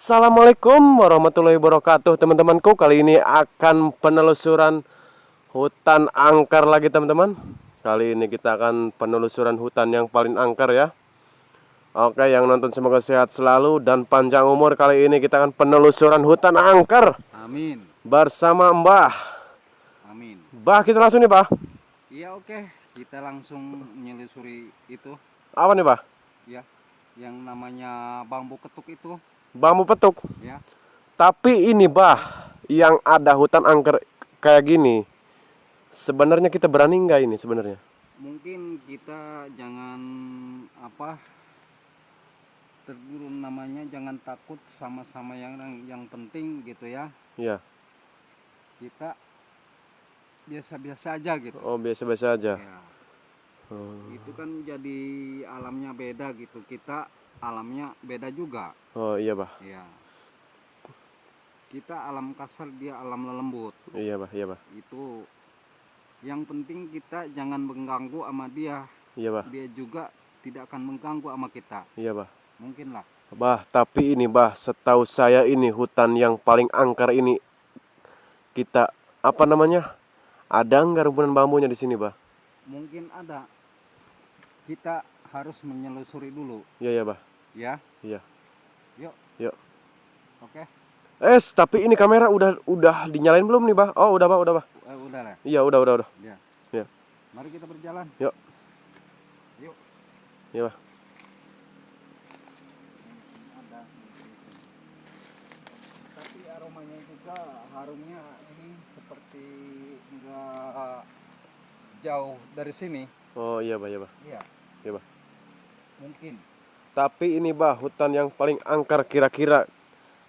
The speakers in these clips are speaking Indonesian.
Assalamualaikum warahmatullahi wabarakatuh teman-temanku. Kali ini akan penelusuran hutan angker lagi teman-teman. Kali ini kita akan penelusuran hutan yang paling angker ya. Oke, yang nonton semoga sehat selalu dan panjang umur. Kali ini kita akan penelusuran hutan angker Amin. bersama Mbah. Amin. Mbah, kita langsung nih Mbah. Iya, oke. Kita langsung menelusuri itu Apa nih Mbah? ya. Yang namanya bambu ketuk itu Bambu petuk. ya. Tapi ini Mbah, yang ada hutan angker kayak gini, sebenarnya kita berani nggak ini sebenarnya? Mungkin kita jangan apa terburu namanya, jangan takut, sama-sama yang penting gitu ya. Iya. Kita biasa-biasa aja gitu. Oh, biasa-biasa aja. Ya. Oh, Itu kan jadi alamnya beda gitu. Kita alamnya beda juga. oh iya Bah. Ya. Kita alam kasar, dia alam lembut. Iya Bah, iya Bah. Itu yang penting kita jangan mengganggu sama dia. Iya Bah. Dia juga tidak akan mengganggu sama kita. Iya Bah. Mungkin lah. Bah, tapi ini Bah, setahu saya ini hutan yang paling angker ini kita apa namanya? Ada nggak rumpunan bambunya di sini Bah? Mungkin ada. Kita harus menyelusuri dulu. Iya ya Bah. Ya. Iya. Yuk. Yuk. Oke. Tapi ini kamera udah dinyalain belum nih Bah? Oh, udah Bah, udah Bah. Udah lah. Iya, udah. Ya. Ya. Mari kita berjalan. Yuk. Yuk. Iya Bah. Ada. Tapi aromanya juga, harumnya ini seperti enggak jauh dari sini. Oh iya Bah, iya Bah. Iya. Iya Bah. Mungkin. Tapi ini Bah, hutan yang paling angker kira-kira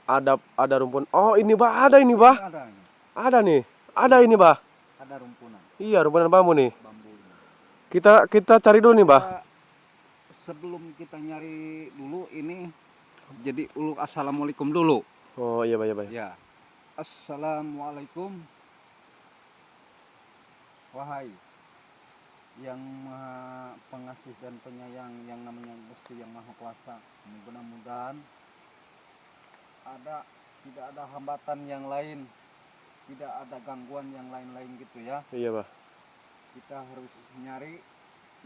ada rumpun. Oh, ini Bah, ada ini Bah. Ada. Ada nih. Ada ini Bah. Ada rumpunan Iya, rumpunan bambu nih. bambu ini. Kita cari dulu nih, Bah. Sebelum kita nyari dulu ini, jadi assalamualaikum dulu. Oh iya, Bah, iya, Bah. Ya. Assalamualaikum. Wahai yang maha pengasih dan penyayang, yang namanya Gusti yang maha kuasa, mudah-mudahan tidak ada hambatan yang lain, tidak ada gangguan yang lain-lain gitu ya. Iya, Bah. Kita harus nyari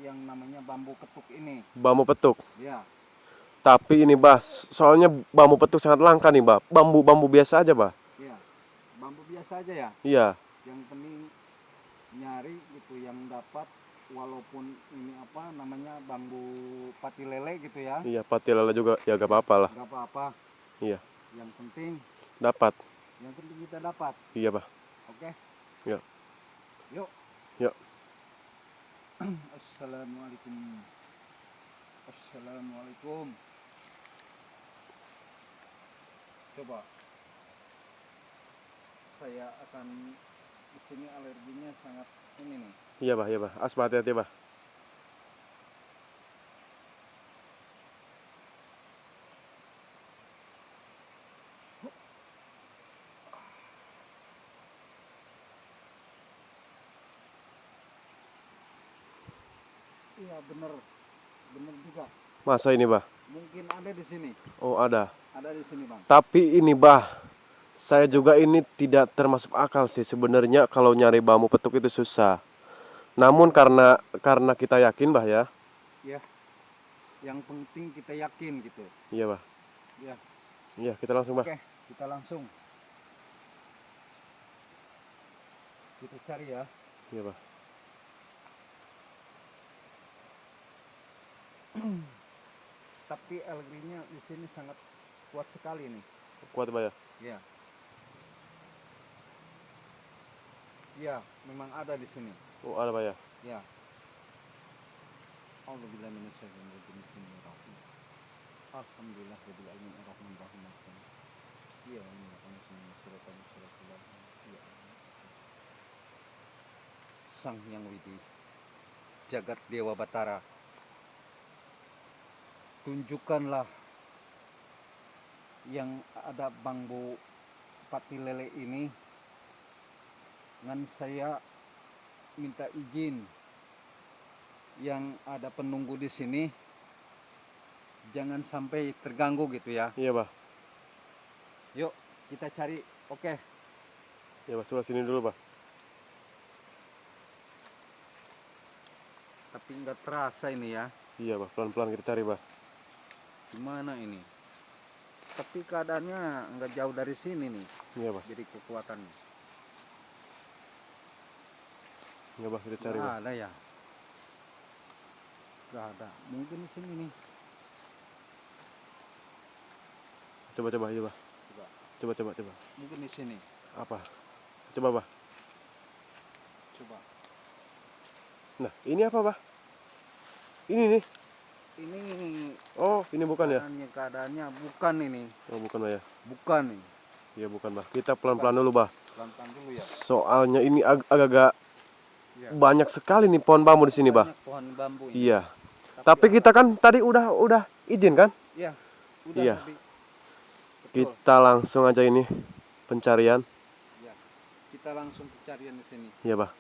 yang namanya bambu ketuk ini. Bambu petuk. Ya. Tapi ini, Bah, soalnya bambu petuk sangat langka nih, Bah. Bambu biasa aja, Bah. Ya. Bambu biasa aja ya. Iya. Yang penting nyari gitu yang dapat, walaupun ini apa namanya bambu pati lele gitu ya. Iya, pati lele juga ya gak apa-apa lah. Gak apa-apa. Iya. Yang penting Dapat. kita dapat. Iya, Bah. Oke. Yuk. Yuk. Yuk. Assalamualaikum. Assalamualaikum. Coba saya akan di sini, alerginya sangat ini nih. Iya, Bah, iya, Bah. Hati-hati, Bah. Iya, bener juga. Masa ini, Bah? Mungkin ada di sini. Oh, ada. Ada di sini, Bang. Tapi ini, Bah, saya juga ini tidak termasuk akal sih sebenarnya kalau nyari bambu petuk itu susah. Namun karena kita yakin, Bah ya. Ya. Yang penting kita yakin gitu. Iya, Bah. Ya. Iya, kita langsung, Bah. Oke, kita langsung. Kita cari ya. Iya, Bah. Tapi alerginya di sini sangat kuat sekali nih. Kuat, Bah ya. Ya. Ya, memang ada di sini. Oh, ada, Bah ya. Ya. Alhamdulillah Bismillahirrahmanirrahim. Alhamdulillah rabbil alamin arrahmanir rahim. Iya, ini surat. Iya. Sang Hyang Widi, Jagat Dewa Batara, tunjukkanlah yang ada bambu pati lele ini, ngan saya minta izin yang ada penunggu di sini jangan sampai terganggu gitu ya. Iya, Bah. Yuk kita cari. Oke. Ya bah, sebelah sini dulu bah. Tapi nggak terasa ini ya. Iya bah, pelan-pelan kita cari bah. Gimana ini? Tapi keadaannya nggak jauh dari sini nih. Iya bah. Jadi kekuatannya. Enggak bah, kita cari Nggak bah. ada ya. Nggak ada. Mungkin di sini nih. Coba iya bah. Coba. Coba. Mungkin di sini. Apa? Coba bah. Coba. Nah, ini apa bah? Ini nih. Ini Oh, ini bukan ya? keadaannya bukan ini. Oh, bukan bah ya. Bukan ini. Iya bukan bah. Kita pelan-pelan dulu bah. Pelan-pelan dulu ya. Soalnya ini agak-agak Ya. banyak sekali nih pohon bambu di sini bah. Banyak pohon bambu ini. Iya. Tapi kita kan tadi udah izin kan? Iya. Udah Iya. tadi. Betul. Kita langsung aja ini pencarian. Ya. Kita langsung pencarian di sini. Iya bah.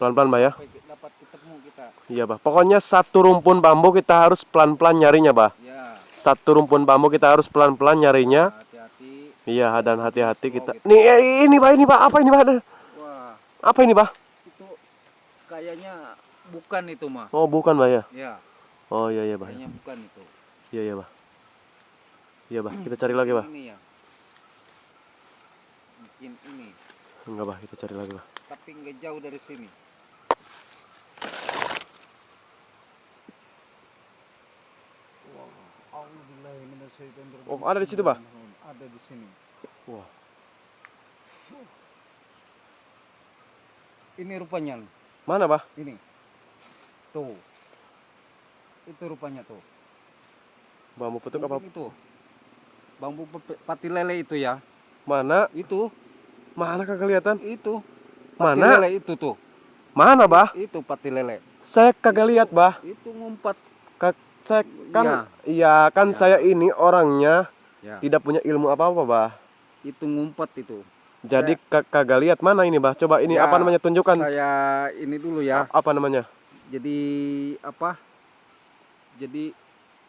Pelan-pelan bah ya. Sampai dapat ketemu kita. Iya bah. Pokoknya satu rumpun bambu kita harus pelan-pelan nyarinya bah. Ya. Satu rumpun bambu kita harus pelan-pelan nyarinya. Hati-hati. Iya, dan hati-hati kita. Gitu. Nih, ini bah. Apa ini bah? Wah, Apa ini bah? itu kayaknya bukan itu mah. Oh, bukan bah ya. Ya, Oh iya bah. kayaknya bukan itu. Iya bah. Iya bah. Kita cari lagi bah. Ini ya. Mungkin ini, Enggak bah. Kita cari lagi bah. tapi nggak jauh dari sini. Oh, ada di situ bah. Ada di sini. Wah. Ini rupanya nih. Mana bah? Ini. Tuh. Itu rupanya tuh. Bambu petuk apa? Mungkin itu. Bambu pati lele itu ya. Mana? Itu. Mana kagak kelihatan? Itu. Pati Mana? lele itu tuh. Mana bah? Itu pati lele. Saya kagak lihat bah. Itu ngumpat. Saya kan, Ya. iya kan Ya. saya ini orangnya Ya. tidak punya ilmu apa-apa bah. Itu ngumpat itu. Jadi kagak lihat mana ini bah. Coba ini Ya, apa namanya, tunjukkan. Saya ini dulu ya. Apa namanya? Jadi apa? Jadi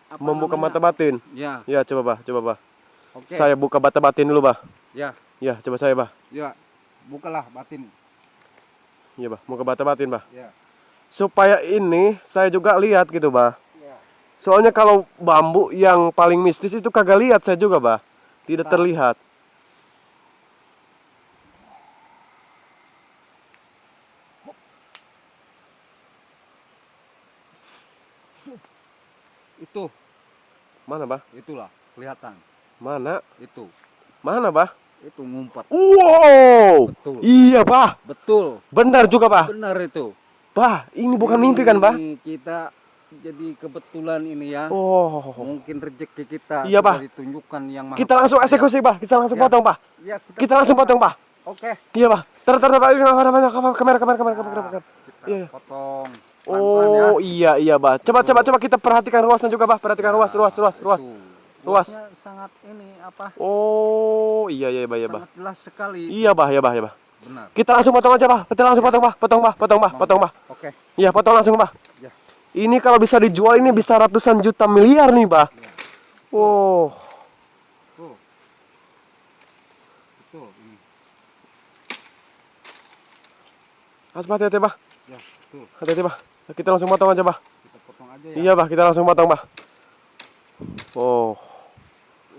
apa Membuka namanya? mata batin. Ya. Ya coba bah. Oke. Saya buka mata batin dulu bah. Ya. Ya coba saya bah. Ya. Bukalah batin. Iya bah. Buka mata batin bah. Ya. Supaya ini saya juga lihat gitu bah. Ya. Soalnya kalau bambu yang paling mistis itu kagak lihat saya juga bah. Tidak Nah. terlihat. Itu. Mana bah? Itulah kelihatan. Mana? Itu. Mana bah? Itu ngumpat. Wow. Betul. Iya bah. Betul. Benar juga bah. Benar itu. Bah, ini bukan mimpi kan bah? Ini kita jadi kebetulan ini ya. Oh. Mungkin rezeki kita Iya, Pak. sudah ditunjukkan yang maha Kita langsung kuasa, ya. eksekusi bah. Kita langsung Ya. potong bah. Ya, Kita langsung potong bah. Oke. Iya bah. Tar bah. Ini kamera. Kita Iya. potong. Pelan-pelan ya. Oh iya bah. Coba kita perhatikan ruasnya juga bah. Perhatikan ruas. Itu. Ruas. Ruasnya sangat ini apa? Oh iya bah. Sangat jelas sekali. Iya bah. Benar. Kita langsung potong aja bah. Kita langsung potong bah. Oke. Iya potong langsung bah. Ya. Ini kalau bisa dijual ini bisa ratusan juta miliar nih bah. Ya. Oh. Tuh. Betul ini. Hati-hati bah. Ya, betul. Hati-hati bah. Kita langsung potong aja bah. Kita potong aja ya. Iya bah. Kita langsung potong bah. Oh.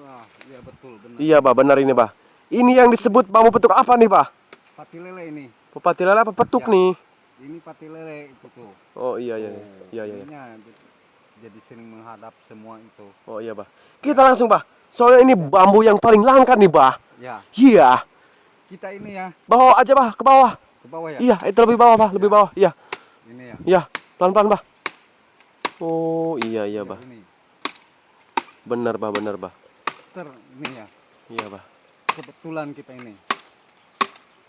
Wah, iya betul benar. Iya bah. Benar ini bah. Ini yang disebut bambu petuk apa nih bah? Pati lele ini. Pepati lele apa petuk Ya. nih? Ini pati lele itu tuh. Oh iya. Iya. Ininya jadi sering menghadap semua itu. Oh iya bah. Kita langsung bah. Soalnya ini bambu yang paling langka nih bah. Ya, Iya. kita ini ya Bawa aja bah, ke bawah. ke bawah ya. Iya, itu lebih bawah bah, lebih bawah. Iya. Ini ya. Iya, pelan-pelan bah. Oh iya bah. Ini. Benar bah. Ini ya. Iya bah. Kebetulan kita ini.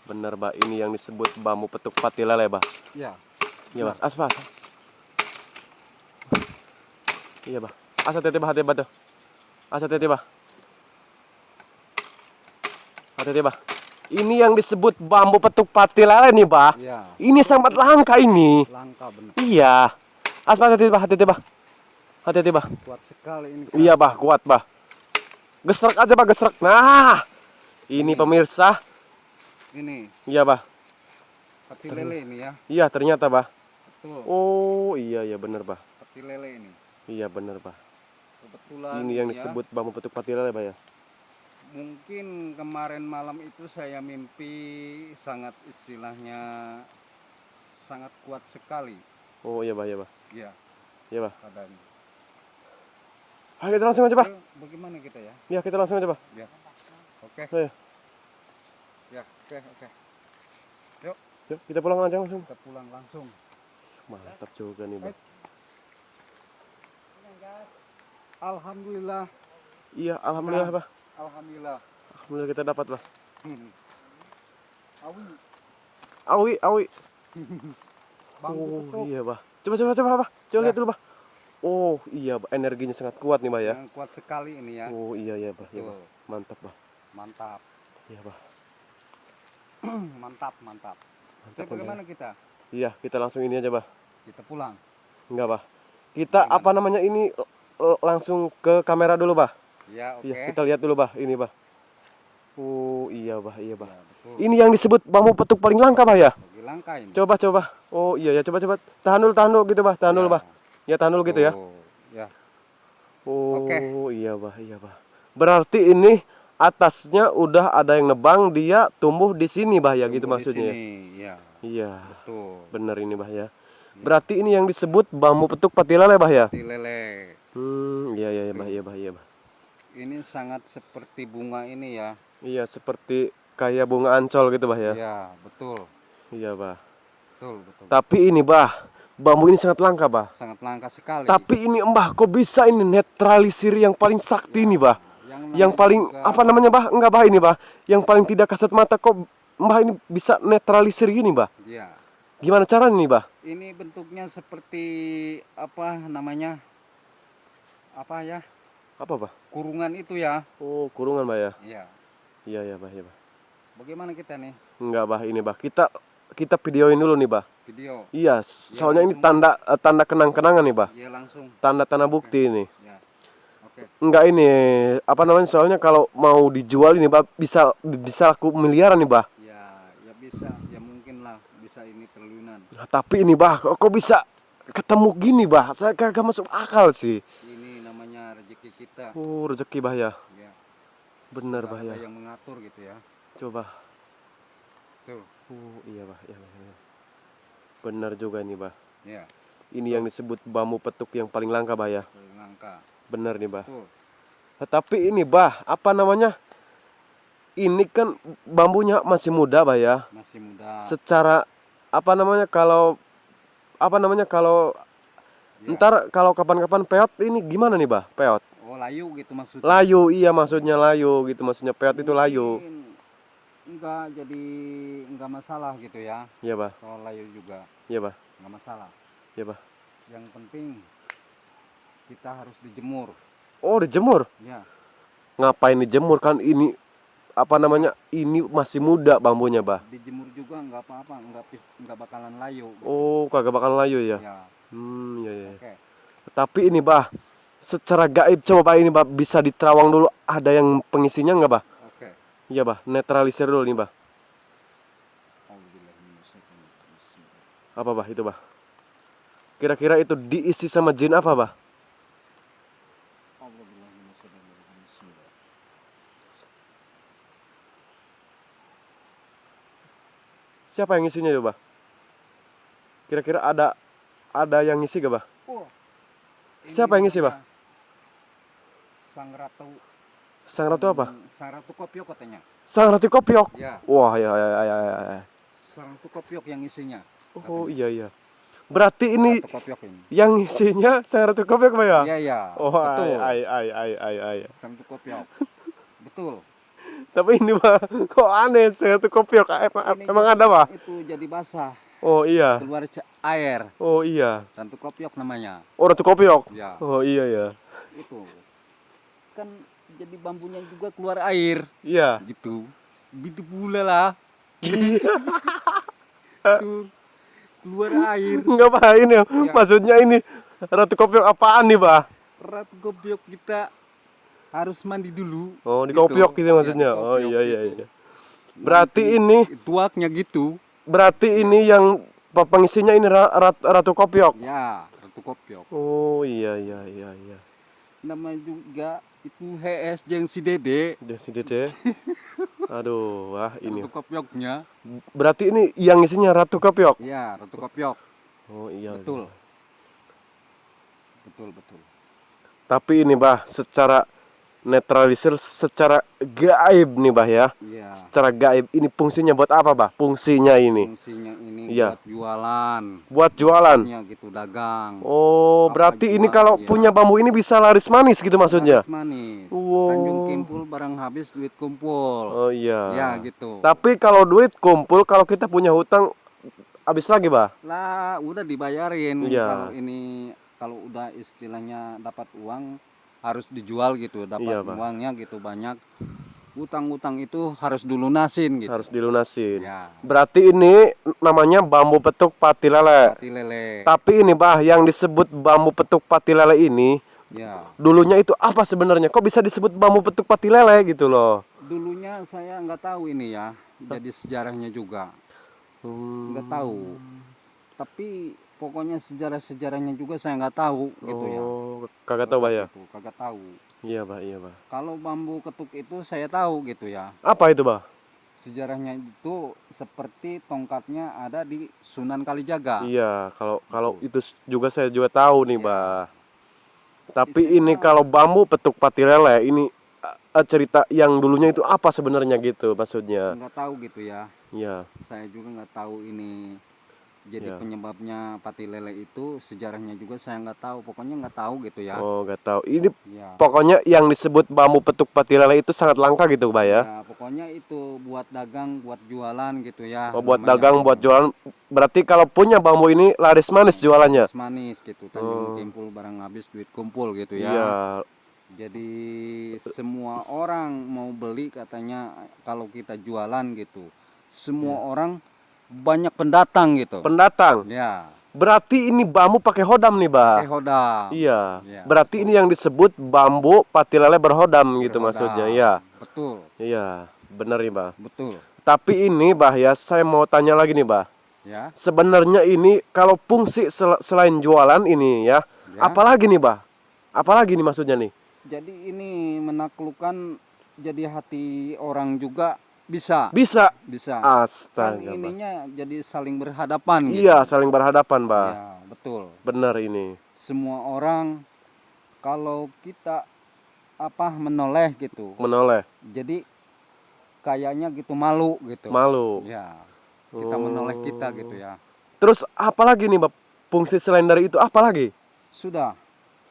Benar bah. Ini yang disebut bambu petuk pati lele bah. Ya. Iya bah. Aspas. Iya bah. Hati-hati bah tuh. Hati-hati bah. Hati-hati bah. Ini yang disebut bambu petuk pati lele nih bah. Ya. Ini sangat langka ini. Langka benar. Iya. Aspas, hati-hati bah. Hati-hati bah. Kuat sekali ini. Iya bah, kuat bah. Gesrek aja bah, gesrek. Nah, Ini pemirsa. Ini Iya, Bah. pati lele ini ya. Iya, ternyata, Bah. Betul. Oh, iya ya bener, Bah. Pati lele ini. Iya bener, Bah. Kebetulan Ini yang ya, disebut bambu petuk pati lele, Bah ya. mungkin kemarin malam itu saya mimpi sangat istilahnya sangat kuat sekali. Oh, iya, Bah, iya, Bah. Ya, Iya, Bah. keadaannya. Ayo kita langsung aja, Bah. Bagaimana kita ya? Iya, kita langsung aja, Bah. Ya. Oke. Ayo. Ya, oke. Yuk, kita pulang aja langsung. Kita pulang langsung. Mantap juga nih, Bah. Alhamdulillah. Iya, alhamdulillah, Bah. Alhamdulillah. Alhamdulillah kita dapat, Bah. Awi, Awi. bambu Oh, petuk iya, Bah. Coba, Bah. Coba lihat dulu, Bah. Oh, iya, Bah. Energinya sangat kuat nih, Bah ya. yang kuat sekali ini ya. Oh, iya, Bah. Iya, Bah. Tuh, Mantap, Bah. mantap. Iya, Bah. Mantap. Mantap, Jadi Bah, bagaimana kita? Iya, kita langsung ini aja, Bah. Kita pulang. Enggak, Bah. Kita Gimana? apa namanya ini langsung ke kamera dulu, Bah. Ya, oke. Iya, kita lihat dulu, Bah. Ini, Bah. Oh, iya, Bah. Iya, Bah. Ya, betul. Ini yang disebut bambu petuk paling langka, Bah ya. Bagi langka ini. Coba. Oh, iya ya, coba. Tahan dulu gitu, Bah. Tahan dulu, Bah. Ya, tahan dulu gitu ya. Ya. Oh, Oke. iya, Bah. Berarti ini atasnya udah ada yang nebang, dia tumbuh di sini, Bah ya, gitu Tumbuh di maksudnya. sini, ya. Iya. Betul. Bener ini, Bah ya. Berarti ini yang disebut bambu petuk pati lele, Bah ya. Pati lele. Iya, Bah. Ini sangat seperti bunga ini ya. Iya, seperti kayak bunga ancol gitu, Bah ya. Ya, betul. Iya, Bah. Betul. Tapi ini, Bah, bambu ini sangat langka, Bah. Sangat langka sekali. Tapi ini, Mbah, kok bisa ini netralisir yang paling sakti nih, Bah? Yang paling juga, apa namanya, Bah? Enggak, Bah, ini, Bah. Yang paling tidak kasat mata kok Mbah ini bisa netralisir gini, Bah? Ya. Gimana caranya nih, Bah? Ini bentuknya seperti apa namanya? Apa ya? Apa, Bah? Kurungan itu ya. Oh, kurungan, Bah ya. Iya. Iya, Bah. Bagaimana kita nih? Enggak, Bah, ini, Bah. Kita videoin dulu nih, Bah. Video. Iya, soalnya ini langsung. tanda kenang-kenangan nih, Bah. Iya langsung. Tanda-tanda bukti ini. Ya. Oke. Enggak ini, apa namanya? Soalnya kalau mau dijual ini, Bah, bisa laku miliaran nih, Bah. Ya bisa. Ya mungkin lah bisa ini triliunan. Nah, tapi ini, Bah, kok bisa ketemu gini, Bah? Saya kagak masuk akal sih. Ini namanya rezeki kita. Oh, rezeki, Bah ya. Ya. Bener, Nggak Bah ya. ada yang mengatur gitu ya. Coba. Tuh. Oh, iya, Bah. Iya. Bener juga nih, Bah. Ya. Ini yang disebut bambu petuk yang paling langka, Bah ya. Paling langka. Bener nih, Bah. Tuh. Tapi ini, Bah, apa namanya? Ini kan bambunya masih muda, Bah ya. Masih muda. Secara apa namanya kalau Ya. ntar kalau kapan-kapan peot ini gimana nih, Bah? Peot. Oh, layu gitu maksudnya. Layu, iya maksudnya layu gitu, maksudnya peot itu layu. Mungkin enggak masalah gitu ya. Iya, Bah. Kalau layu juga Iya, Bah. enggak masalah. Iya, Bah. Yang penting kita harus dijemur. Oh, dijemur. Ya. Ngapain dijemur kan ini apa namanya? Ini masih muda bambunya, Bah. Dijemur juga enggak apa-apa, enggak bakalan layu. Gitu. Oh, kagak bakal layu ya. Ya. Iya. Oke. Tapi ini, Bah, secara gaib coba, Bah, ini, Bah, bisa diterawang dulu, ada yang pengisinya enggak, Bah? Oke. Iya, Bah, netralisir dulu nih, Bah. Apa, Bah, itu, Bah? Kira-kira itu diisi sama jin apa, Bah? Siapa yang ngisinya itu, Bah? Kira-kira ada yang ngisi gak, Bah? Oh, Siapa yang ngisi, Bah? Sang Ratu. Sang Ratu apa? Sang Ratu Kopiok katanya. Sang Ratu Kopiok. Ya. Wah, ya. Sang Ratu Kopiok yang isinya. Oh, iya. Berarti ini Ratu Kopiok ini. yang ngisinya Sang Ratu Kopiok, Bah ya? Iya. Oh, betul. ay. Sang Ratu Kopiok. Betul. Tapi ini, Bah, kok aneh Sang Ratu Kopiok? Emang ada, Bah? Itu jadi basah. Oh, iya. Keluar air. Oh, iya. Ratu Kopiok namanya. Oh, Ratu Kopiok. Ya. Oh, iya ya. Itu. Kan jadi bambunya juga keluar air. Iya. Gitu. Gitu pula lah. Tuh. Keluar air. Enggak, Bah, ini Ya. maksudnya ini Ratu Kopiok apaan nih, Bah? Ratu Kopiok kita harus mandi dulu. Oh, gitu. dikopiok gitu maksudnya. Ya, Oh dikopiok iya iya gitu. iya. Berarti ini tuaknya gitu. berarti ini yang pengisinya ini Ratu Kopiok. Ya, ratu kopiok. Oh iya iya iya iya. Namanya juga itu HS jeung si Dede. Dia si Dede. Aduh, wah ini. Ratu kopioknya. Berarti ini yang isinya Ratu Kopiok. Ya, ratu kopiok. Oh iya. Betul. Iya. Betul. Tapi ini bah, secara netralisir, secara gaib nih bah ya. Iya. Secara gaib ini fungsinya buat apa bah? Fungsinya ini. Fungsinya ini Iya. buat jualan. Buat jualan. Ya gitu dagang. Oh, Apa berarti ini jual, kalau iya. punya bambu ini bisa laris manis gitu maksudnya. Laris manis. Wow. Tanjung kimpul barang habis duit kumpul. Oh iya. Ya gitu. Tapi kalau duit kumpul, kalau kita punya hutang habis lagi bah. Lah udah dibayarin. Iya. Kalau ini kalau udah istilahnya dapat uang harus dijual gitu, dapat Iya, Pak. uangnya gitu banyak. Utang-utang itu harus dilunasin gitu. Harus dilunasin. Ya. Berarti ini namanya bambu petuk pati lele. Pati lele. Tapi ini bah, yang disebut bambu petuk pati lele ini Ya. dulunya itu apa sebenarnya? Kok bisa disebut bambu petuk pati lele gitu loh? Dulunya saya nggak tahu ini ya, jadi sejarahnya juga nggak tahu. Tapi pokoknya sejarah-sejarahnya juga saya nggak tahu gitu ya. Oh, kagak tahu bah ya? Gitu, kagak tahu. Iya bah, iya bah. Kalau bambu ketuk itu saya tahu gitu ya. Apa itu bah? Sejarahnya itu seperti tongkatnya ada di Sunan Kalijaga. Iya, kalau itu juga saya juga tahu nih Iya. bah. Tapi ini kalau bambu petuk pati lele ini cerita yang dulunya itu apa sebenarnya gitu maksudnya? Nggak tahu gitu ya. Iya. Saya juga nggak tahu ini. Jadi Ya. penyebabnya pati lele itu sejarahnya juga saya nggak tahu. Pokoknya nggak tahu gitu ya. Oh, nggak tahu. Ini Ya. pokoknya yang disebut bambu petuk pati lele itu sangat langka gitu, bah ya. Ya, pokoknya itu buat dagang, buat jualan gitu ya. Oh, buat namanya. dagang, buat jualan. Berarti kalau punya bambu ini laris manis jualannya. Laris manis gitu. Tanjung Oh. kimpul barang habis duit kumpul gitu ya. Iya. Jadi semua orang mau beli katanya kalau kita jualan gitu. Semua orang banyak pendatang gitu. Pendatang. Ya, Berarti ini bambu pakai hodam nih, bah. pakai hodam. Iya. Iya, Berarti ini yang disebut bambu pati lele berhodam gitu Berhodam. maksudnya. Iya. Betul, Iya, benar nih, bah. betul. Tapi ini, bah ya, saya mau tanya lagi nih, bah. Ya, Sebenarnya ini kalau fungsi selain jualan ini ya, ya. apalagi nih, bah? Apalagi nih maksudnya nih? Jadi ini menaklukkan jadi hati orang juga bisa. Bisa. Bisa. Kan Astaga, bah. ininya jadi saling berhadapan gitu. Iya, saling berhadapan, bah. Ya, betul. Benar ini. Semua orang kalau kita menoleh gitu. Menoleh, Jadi kayaknya gitu malu gitu. malu. Ya. Kita menoleh kita gitu ya. Terus apalagi nih, bah? Fungsi selain dari itu apalagi? Sudah.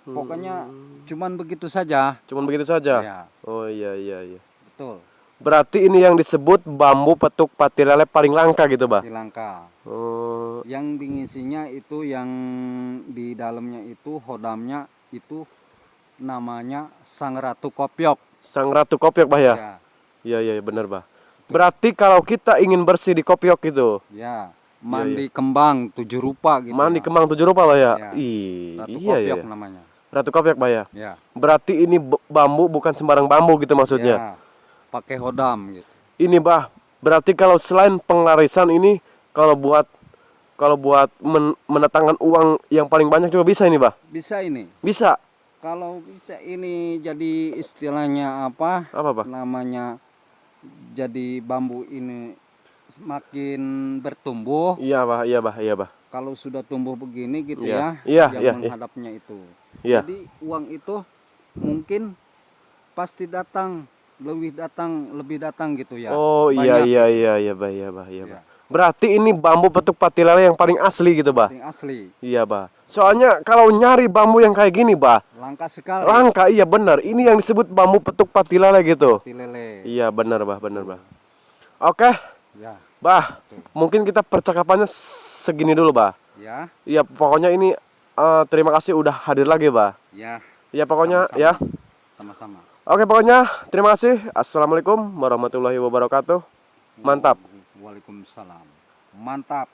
Pokoknya cuman begitu saja. Cuman begitu saja. Ya, Oh iya iya iya. betul. Berarti ini yang disebut bambu petuk pati lele paling langka gitu, bah? Di Langka. Oh, Yang dingisinya itu yang di dalamnya itu hodamnya itu namanya Sang Ratu Kopiok. Sang Ratu Kopiok, bah ya? Ya. Iya iya iya, benar, bah. Berarti kalau kita ingin bersih di kopiok itu, Ya. Mandi kembang 7 rupa gitu. mandi ya. kembang 7 rupa, bah ya? Ya. Ratu Iya iya. Kopiok namanya. Ratu Kopiok, bah ya? Ya. Berarti ini bambu bukan sembarang bambu gitu maksudnya. Ya. Pakai hodam gitu. Ini, bah, berarti kalau selain penglarisan ini kalau buat mendatangkan uang yang paling banyak juga bisa ini, bah? Bisa ini. Bisa. Kalau bisa ini jadi istilahnya apa? Apa, bah? Namanya jadi bambu ini semakin bertumbuh. Iya, bah, iya, bah, iya, bah. Kalau sudah tumbuh begini gitu Iya. ya, Iya, yang iya, iya. menghadapnya itu. Iya. Jadi uang itu mungkin pasti datang, lebih datang gitu ya. Oh iya Banyak. iya iya iya, bah, iya, bah, iya, bah. Ya, Berarti ini bambu petuk pati lele yang paling asli gitu, bah? yang asli, Iya, bah. Soalnya kalau nyari bambu yang kayak gini, bah, langka sekali. langka. Iya benar. Ini yang disebut bambu petuk pati lele gitu. Pati lele. Iya benar, bah, benar, bah. Oke, Ya, bah. Mungkin kita percakapannya segini dulu, bah. ya, Iya, pokoknya ini terima kasih udah hadir lagi, bah. ya. Iya, pokoknya Sama-sama. ya. Sama-sama. Oke, pokoknya terima kasih. Assalamualaikum warahmatullahi wabarakatuh. Mantap. Waalaikumsalam. Mantap.